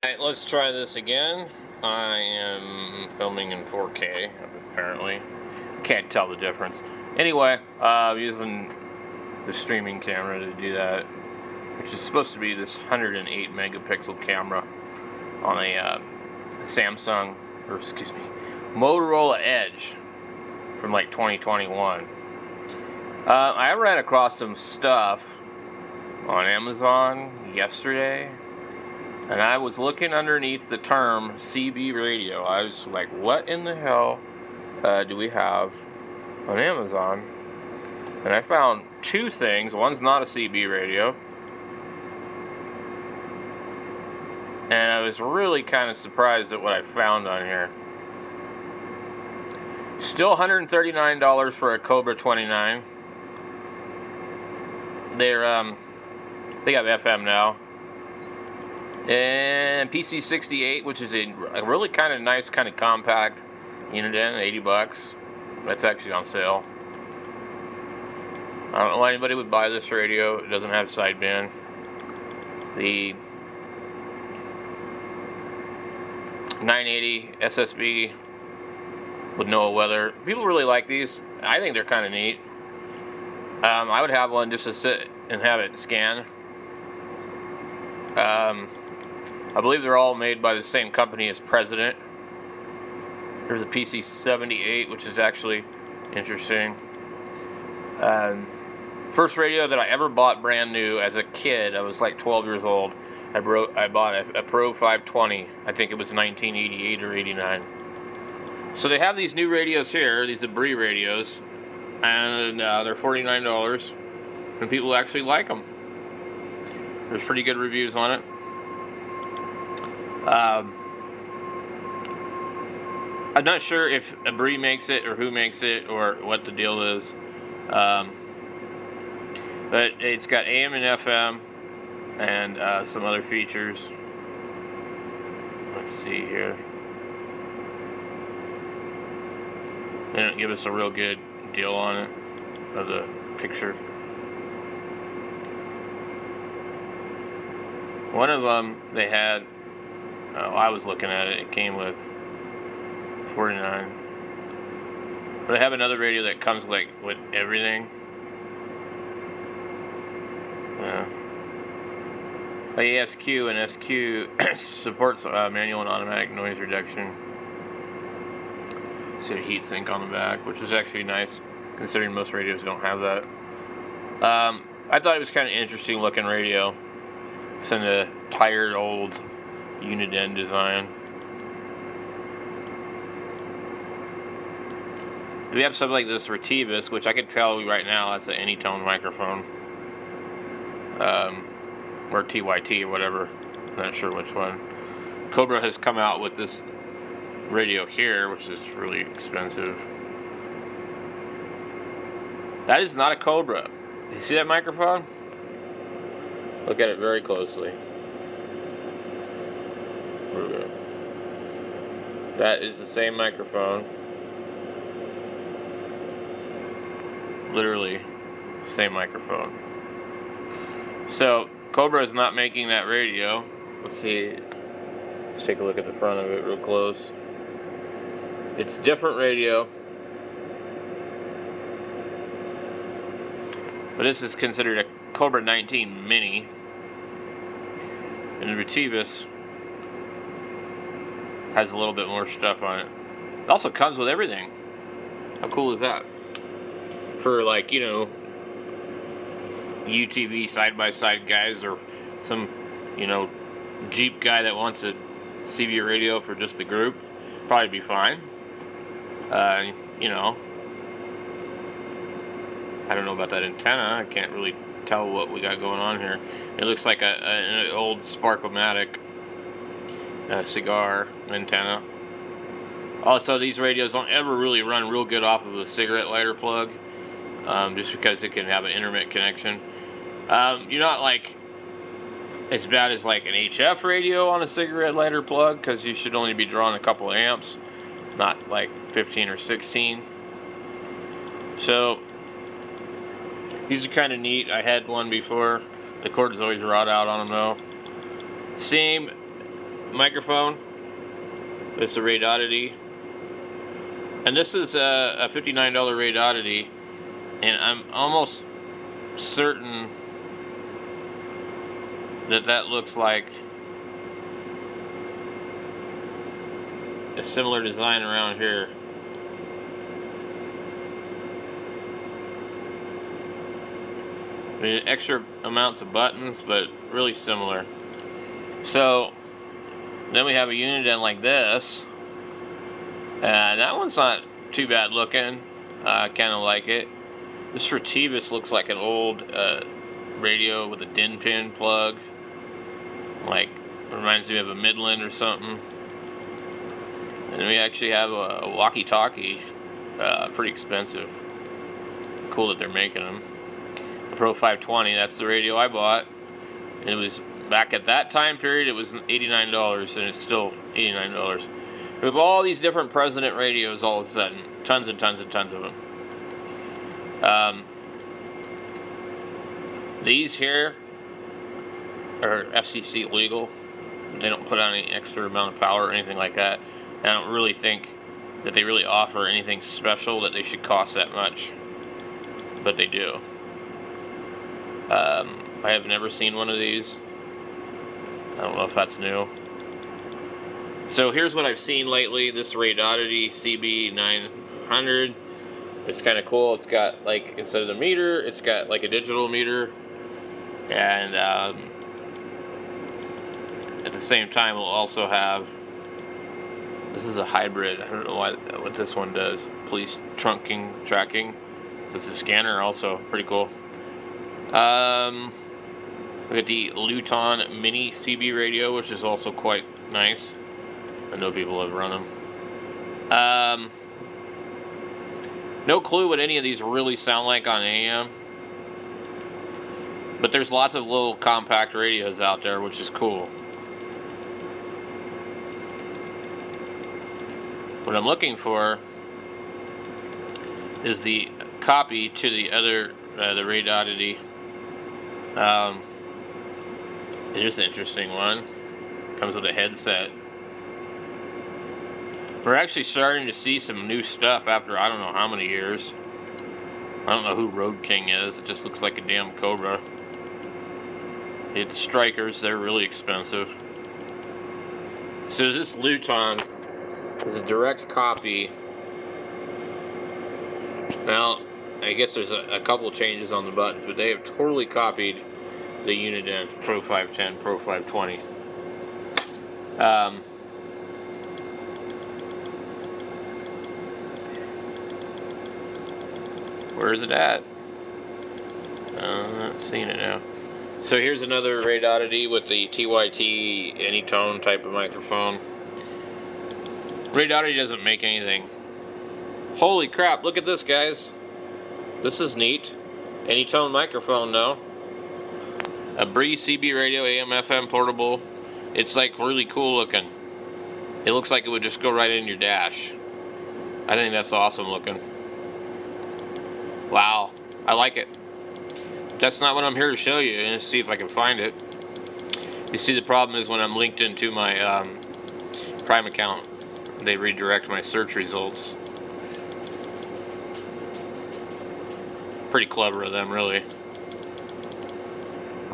Alright, let's try this again. I am filming in 4K, apparently. Can't tell the difference. Anyway, using the streaming camera to do that, which is supposed to be this 108 megapixel camera on a Samsung, or excuse me, Motorola Edge from like 2021. I ran across some stuff on Amazon yesterday. And I was looking underneath the term CB radio. I was like, what in the hell do we have on Amazon? And I found two things. One's not a CB radio. And I was really kind of surprised at what I found on here. Still $139 for a Cobra 29. They got FM now. And PC68, which is a really kind of nice, kind of compact Uniden, $80. That's actually on sale. I don't know why anybody would buy this radio. It doesn't have sideband. The 980 SSB with NOAA weather. People really like these. I think they're kind of neat. I would have one just to sit and have it scan. I believe they're all made by the same company as President. There's a PC78, which is actually interesting. First radio that I ever bought brand new as a kid, I was like 12 years old. I bought a Pro 520. I think it was 1988 or 89. So they have these new radios here, these Abri radios, and they're $49, and people actually like them. There's pretty good reviews on it. I'm not sure if Abri makes it or who makes it or what the deal is. But it's got AM and FM and some other features. Let's see here. They don't give us a real good deal on it of the picture. One of them they had. I was looking at it. It came with 49. But I have another radio that comes like with everything. ASQ and SQ supports manual and automatic noise reduction. See a heat sink on the back, which is actually nice, considering most radios don't have that. I thought it was kind of interesting looking radio. It's in a tired old Uniden design. We have something like this Retevis, which I can tell right now that's an Anytone microphone. Or TYT or whatever. I'm not sure which one. Cobra has come out with this radio here, which is really expensive. That is not a Cobra. You see that microphone? Look at it very closely. That is the same microphone. Literally, same microphone. So, Cobra is not making that radio. Let's see. Let's take a look at the front of it real close. It's a different radio. But this is considered a Cobra 19 Mini. And the Retevis has a little bit more stuff on it. It also comes with everything. How cool is that? For like, you know, UTV side-by-side guys or some, you know, Jeep guy that wants a CB radio for just the group, probably be fine. You know, I don't know about that antenna. I can't really tell what we got going on here. It looks like an old Sparkomatic cigar antenna. Also, these radios don't ever really run real good off of a cigarette lighter plug, just because it can have an intermittent connection. You're not like as bad as like an HF radio on a cigarette lighter plug, because you should only be drawing a couple of amps, not like 15 or 16. So these are kind of neat. I had one before. The cord is always rot out on them though. Same microphone. It's a Rode Oddity. And this is a $59 Rode Oddity. And I'm almost certain that looks like a similar design around here. I mean, extra amounts of buttons, but really similar. So then we have a Uniden like this, and that one's not too bad looking. I kind of like it. This Retevis looks like an old radio with a DIN pin plug. Like, reminds me of a Midland or something. And we actually have a walkie-talkie, pretty expensive. Cool that they're making them. The Pro 520, that's the radio I bought. And it was, back at that time period, it was $89, and it's still $89. We have all these different President radios all of a sudden. Tons and tons and tons of them. These here are FCC legal. They don't put on any extra amount of power or anything like that. And I don't really think that they really offer anything special that they should cost that much. But they do. I have never seen one of these. I don't know if that's new. So here's what I've seen lately. This Rode Oddity CB900. It's kind of cool. It's got, like, instead of the meter, it's got like a digital meter. And at the same time, we'll also have, this is a hybrid. I don't know what this one does. Police tracking. So it's a scanner also. Pretty cool. Look at the Luton Mini CB radio, which is also quite nice. I know people have run them. No clue what any of these really sound like on AM. But there's lots of little compact radios out there, which is cool. What I'm looking for is the copy to the other, the Rode Oddity. It is an interesting one. Comes with a headset. We're actually starting to see some new stuff after I don't know how many years. I don't know who Road King is. It just looks like a damn Cobra. It's Strikers. They're really expensive. So this Luton is a direct copy. Now, I guess there's a couple changes on the buttons, but they have totally copied the Uniden Pro 510, Pro 520. Where is it at? I'm not seeing it now. So here's another Rode Oddity with the TYT Anytone type of microphone. Rode Oddity doesn't make anything. Holy crap, look at this, guys. This is neat. Anytone microphone, though. A Breeze CB radio, AM, FM portable. It's like really cool looking. It looks like it would just go right in your dash. I think that's awesome looking. Wow, I like it. That's not what I'm here to show you. Let's see if I can find it. You see, the problem is when I'm linked into my Prime account, they redirect my search results. Pretty clever of them, really.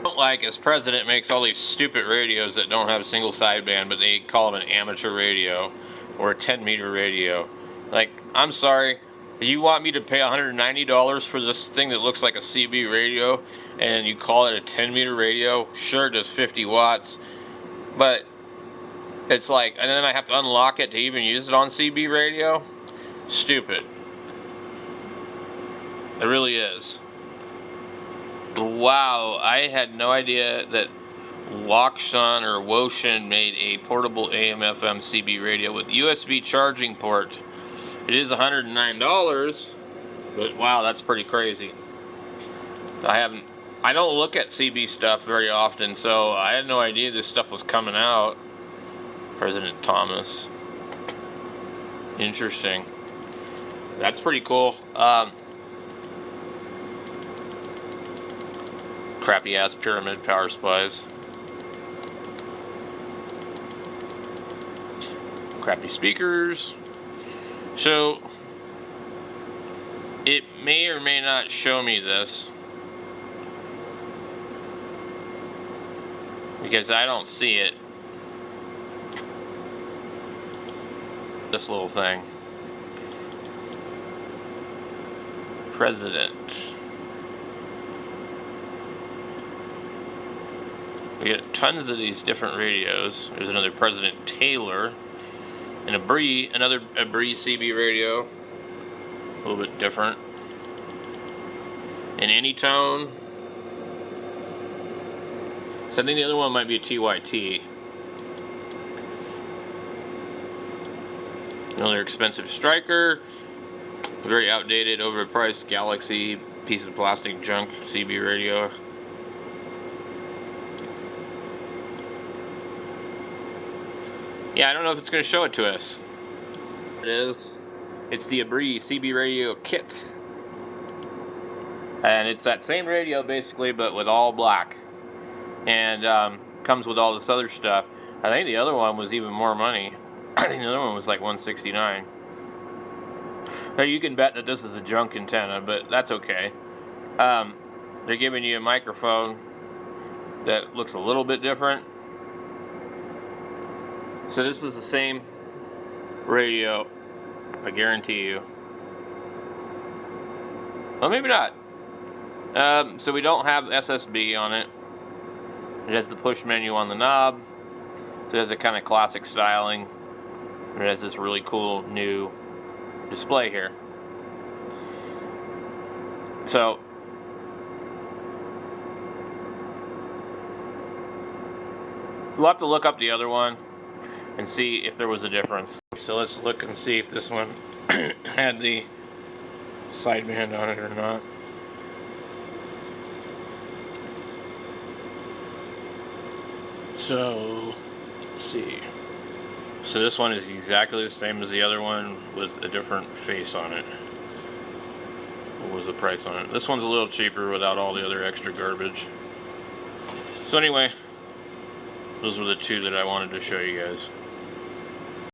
What I don't like is President makes all these stupid radios that don't have a single sideband, but they call it an amateur radio or a 10-meter radio. Like, I'm sorry. You want me to pay $190 for this thing that looks like a CB radio, and you call it a 10-meter radio? Sure, it does 50 watts, but it's like, and then I have to unlock it to even use it on CB radio? Stupid. It really is. Wow, I had no idea that Wakshan or Woshin made a portable AM/FM CB radio with USB charging port. It is $109, but wow, that's pretty crazy. I don't look at CB stuff very often, so I had no idea this stuff was coming out. President Thomas. Interesting. That's pretty cool. Crappy ass pyramid power supplies. crappy speakers. So it may or may not show me this because I don't see it. This little thing. President. We get tons of these different radios. There's another President Taylor. And another Bree CB radio. A little bit different. In Anytone. So I think the other one might be a TYT. Another expensive Striker. A very outdated, overpriced Galaxy piece of plastic junk CB radio. Yeah, I don't know if it's going to show it to us. It is. It's the Bree CB radio kit. And it's that same radio basically, but with all black. And comes with all this other stuff. I think the other one was even more money. I think the other one was like $169. Now you can bet that this is a junk antenna, but that's okay. They're giving you a microphone that looks a little bit different. So this is the same radio, I guarantee you. Well, maybe not. So we don't have SSB on it. It has the push menu on the knob. So it has a kind of classic styling. And it has this really cool new display here. So we'll have to look up the other one and see if there was a difference. So let's look and see if this one had the sideband on it or not. So let's see. So this one is exactly the same as the other one with a different face on it. What was the price on it? This one's a little cheaper without all the other extra garbage. So anyway, those were the two that I wanted to show you guys.